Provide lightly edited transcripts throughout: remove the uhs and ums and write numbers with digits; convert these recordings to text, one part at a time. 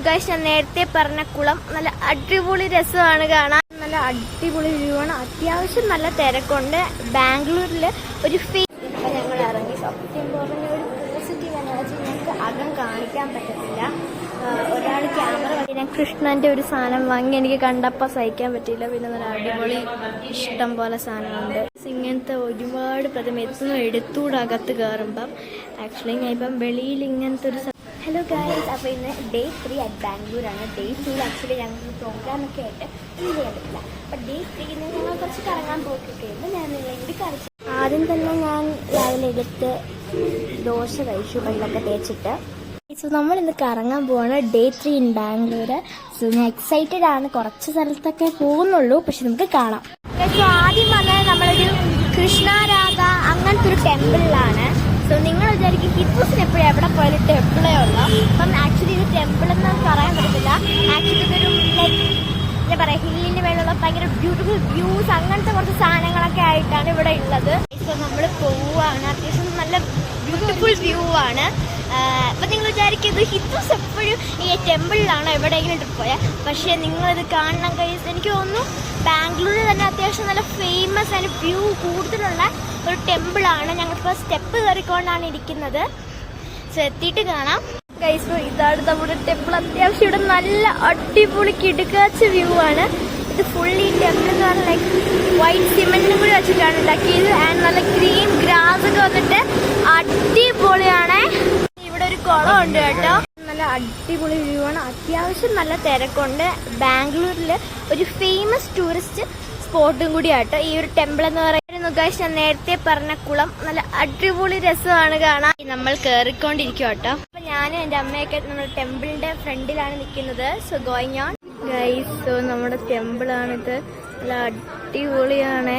Guys, ഞാൻ നേരത്തെ പറഞ്ഞ കുളം നല്ല അടിപൊളി രസമാണ് കാണാൻ. നല്ല അടിപൊളി വ്യൂ ആണ്. അത്യാവശ്യം നല്ല തിരക്കുണ്ട്. ബാംഗ്ലൂരിൽ ഒരു ഞങ്ങൾ ഇറങ്ങി. സത്യം പറഞ്ഞ ഒരു പോസിറ്റീവ് എനർജി ഞങ്ങൾക്ക് അകം കാണിക്കാൻ പറ്റത്തില്ല. ഒരാൾ ക്യാമറ ഞാൻ കൃഷ്ണന്റെ ഒരു സാധനം വാങ്ങി. എനിക്ക് കണ്ടപ്പോൾ സഹിക്കാൻ പറ്റിയില്ല. പിന്നെ നല്ല അടിപൊളി ഇഷ്ടം പോലെ സാധനമുണ്ട്. ഇങ്ങനത്തെ ഒരുപാട് പ്രതിമ എടുത്തൂടെ അകത്ത് കയറുമ്പം. ആക്ച്വലി ഞാൻ ഇപ്പം വെളിയിൽ ഇങ്ങനത്തെ ഒരു ഹലോ ഗൈസ്, അപ്പോൾ ഇന്ന് ഡേ 3 അറ്റ് ബാംഗ്ലൂരാണ്. ഡേ 2 ആക്ച്വലി ഞങ്ങൾക്ക് പ്രോഗ്രാമൊക്കെ ആയിട്ട് ഒന്നും ചെയ്യാൻ പറ്റില്ല. അപ്പോൾ ഡേ 3 ഞങ്ങൾ കുറച്ച് കറങ്ങാൻ പോയിട്ടൊക്കെയായിരുന്നു. ഞാൻ നിങ്ങളെ കാണിച്ചു. ആദ്യം തന്നെ ഞാൻ രാവിലെ എടുത്ത് ദോശ കഴിച്ചു, വെള്ളമൊക്കെ തേച്ചിട്ട്. സോ നമ്മളിന്ന് കറങ്ങാൻ പോവാണ്. Day 3 in Bangalore. സോ ഞാൻ എക്സൈറ്റഡ് ആണ്. കുറച്ച് സ്ഥലത്തൊക്കെ പോകുന്നുള്ളൂ, പക്ഷെ നമുക്ക് കാണാം. സോ ആദ്യം വന്നത് നമ്മളൊരു കൃഷ്ണരാധ അങ്ങനത്തെ ഒരു ടെമ്പിളിലാണ്. സോ നിങ്ങൾ വിചാരിക്കും ഹിന്ദുസിന് എപ്പോഴും എവിടെ പോയാലും ടെമ്പിളേ ഉള്ളൂ. അപ്പം ആക്ച്വലി ഇത് ടെമ്പിൾ എന്ന് പറയാൻ പറ്റത്തില്ല. ആക്ച്വലി ഇതൊരു എന്താ പറയുക, ഹില്ലിൻ്റെ മേലുള്ള ഭയങ്കര ബ്യൂട്ടിഫുൾ വ്യൂസ് അങ്ങനത്തെ കുറച്ച് സാധനങ്ങളൊക്കെ ആയിട്ടാണ് ഇവിടെ ഉള്ളത്. സോ നമ്മൾ പോവുകയാണ്. അത്യാവശ്യം നല്ല ബ്യൂട്ടിഫുൾ വ്യൂ ആണ്. അപ്പം നിങ്ങൾ വിചാരിക്കും ഇത് ഹിന്ദുസ് എപ്പോഴും ഈ ടെമ്പിളിലാണ് എവിടെയെങ്കിലും ട്രിപ്പ് പോയാൽ. പക്ഷേ നിങ്ങളിത് കാണണം ഗൈസ്. എനിക്ക് തോന്നുന്നു ബാംഗ്ലൂരിൽ തന്നെ അത്യാവശ്യം നല്ല ഫേമസ് ആൻഡ് വ്യൂ കൂടുതലുള്ള ഒരു ടെമ്പിളാണ്. ഞങ്ങളിപ്പോൾ സ്റ്റെപ്പ് കയറിക്കൊണ്ടാണ് ഇരിക്കുന്നത്. സോ എത്തിയിട്ട് കാണാം ഗൈസ്. ഇതാണ് നമ്മുടെ ടെമ്പിൾ. അത്യാവശ്യം ഇവിടെ നല്ല അടിപൊളി കിടുക്കാച്ച വ്യൂ ആണ്. ഇത് ഫുള്ളി ടെമ്പിൾ എന്ന് പറഞ്ഞാൽ ലൈക്ക് വൈറ്റ് സിമെന്റും കൂടി വെച്ചിട്ടാണ് ഉണ്ടാക്കിയത്. ആൻഡ് നല്ല ഗ്രീൻ ഗ്രാസ് ഒക്കെ വന്നിട്ട് അടിപൊളിയാണ്. ഇവിടെ ഒരു കുളം ഉണ്ട് കേട്ടോ. നല്ല അടിപൊളി വ്യൂ ആണ്. അത്യാവശ്യം നല്ല തിരക്കുണ്ട്. ബാംഗ്ലൂരിൽ ഒരു ഫേമസ് ടൂറിസ്റ്റ് സ്പോട്ടും കൂടിയാട്ടോ ഈ ഒരു ടെമ്പിൾ എന്ന് പറയുന്നത്. ഗൈസ്, ഞാൻ നേരത്തെ പറഞ്ഞ കുളം നല്ല അടിപൊളി രസമാണ് കാണാൻ. നമ്മൾ കയറിക്കൊണ്ടിരിക്കും കേട്ടോ. അപ്പൊ ഞാനും എൻ്റെ അമ്മയൊക്കെ നമ്മുടെ ടെമ്പിളിന്റെ ഫ്രണ്ടിലാണ് നിൽക്കുന്നത്. So going on guys. So നമ്മുടെ ടെമ്പിളാണിത്. നല്ല അടിപൊളിയാണ്.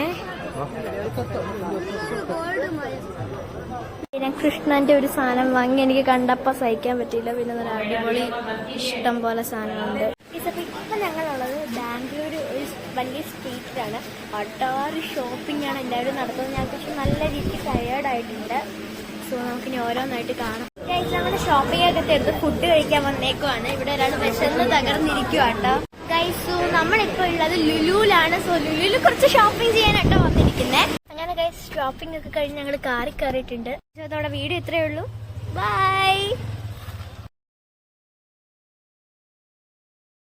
ഞാൻ കൃഷ്ണന്റെ ഒരു സാധനം വാങ്ങി. എനിക്ക് കണ്ടപ്പോൾ സഹിക്കാൻ പറ്റിയില്ല. പിന്നെ നല്ല അടിപൊളി ഇഷ്ടം പോലെ സാധനമുണ്ട്. ഇപ്പം ഞങ്ങളുള്ളത് ബാംഗ്ലൂർ ഒരു വലിയ സ്ട്രീറ്റിലാണ്. ഒട്ടാറ് ഷോപ്പിംഗ് ആണ് എല്ലാവരും നടത്തുന്നത്. ഞാൻ പക്ഷെ നല്ല രീതിക്ക് ടയേർഡായിട്ടുണ്ട്. സോ നമുക്കിനി ഓരോന്നായിട്ട് കാണാം. നമ്മുടെ ഷോപ്പിംഗ് ഒക്കെ തീർത്ത് ഫുഡ് കഴിക്കാൻ വന്നേക്കുവാണ്. ഇവിടെ ഒരാൾ വിശന്ന് തകർന്നിരിക്കുവാട്ടോ ഗൈസ്. സോ നമ്മളിപ്പോൾ ഉള്ളത് ലുലുവിലാണ്. സോ ലുലുവിൽ കുറച്ച് ഷോപ്പിംഗ് ചെയ്യാനായിട്ടോ വന്നിരിക്കുന്നത്. അങ്ങനെ ഗൈസ് ഷോപ്പിംഗ് ഒക്കെ കഴിഞ്ഞ് ഞങ്ങൾ കാറിൽ കയറിയിട്ടുണ്ട്. സോ അതോടെ വീഡിയോ ഇത്രയേ ഉള്ളൂ. ബൈ.